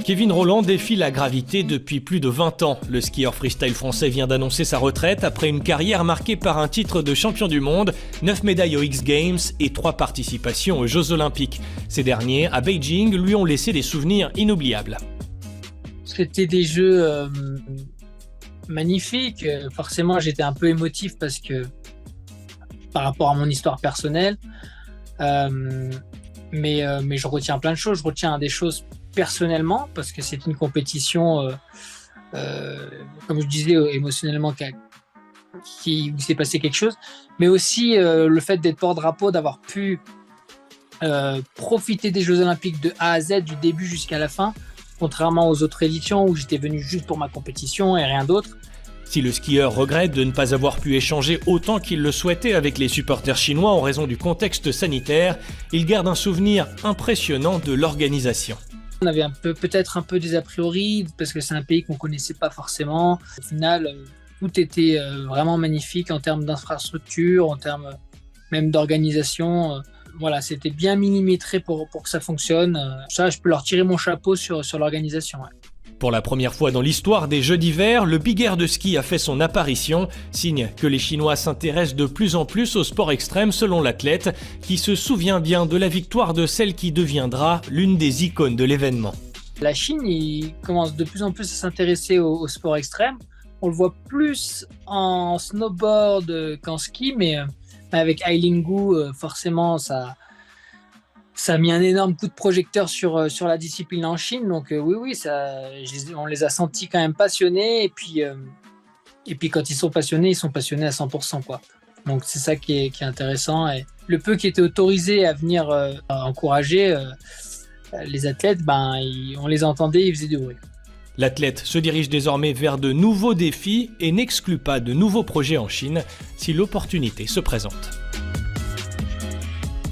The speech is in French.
Kevin Rolland défie la gravité depuis plus de 20 ans. Le skieur freestyle français vient d'annoncer sa retraite après une carrière marquée par un titre de champion du monde, 9 médailles aux X Games et 3 participations aux Jeux Olympiques. Ces derniers, à Beijing, lui ont laissé des souvenirs inoubliables. C'était des jeux magnifiques. Forcément, j'étais un peu émotif parce que par rapport à mon histoire personnelle, mais je retiens plein de choses. Je retiens des choses personnellement parce que c'est une compétition, comme je disais, émotionnellement qui s'est passé quelque chose, mais aussi le fait d'être porte-drapeau, d'avoir pu profiter des Jeux Olympiques de A à Z, du début jusqu'à la fin, contrairement aux autres éditions où j'étais venu juste pour ma compétition et rien d'autre. Si le skieur regrette de ne pas avoir pu échanger autant qu'il le souhaitait avec les supporters chinois en raison du contexte sanitaire, il garde un souvenir impressionnant de l'organisation. On avait peut-être un peu des a priori parce que c'est un pays qu'on connaissait pas forcément. Au final, tout était vraiment magnifique en termes d'infrastructure, en termes même d'organisation. Voilà, c'était bien millimétré pour que ça fonctionne. Ça, je peux leur tirer mon chapeau sur l'organisation. Ouais. Pour la première fois dans l'histoire des Jeux d'hiver, le big air de ski a fait son apparition, signe que les Chinois s'intéressent de plus en plus au sport extrême selon l'athlète, qui se souvient bien de la victoire de celle qui deviendra l'une des icônes de l'événement. La Chine, il commence de plus en plus à s'intéresser au sport extrême. On le voit plus en snowboard qu'en ski, mais avec Eileen Gu, forcément, ça a mis un énorme coup de projecteur sur la discipline en Chine. Donc oui, on les a sentis quand même passionnés. Et puis quand ils sont passionnés à 100%, quoi. Donc c'est ça qui est intéressant. Et le peu qui était autorisé à venir encourager les athlètes, on les entendait, ils faisaient du bruit. L'athlète se dirige désormais vers de nouveaux défis et n'exclut pas de nouveaux projets en Chine si l'opportunité se présente.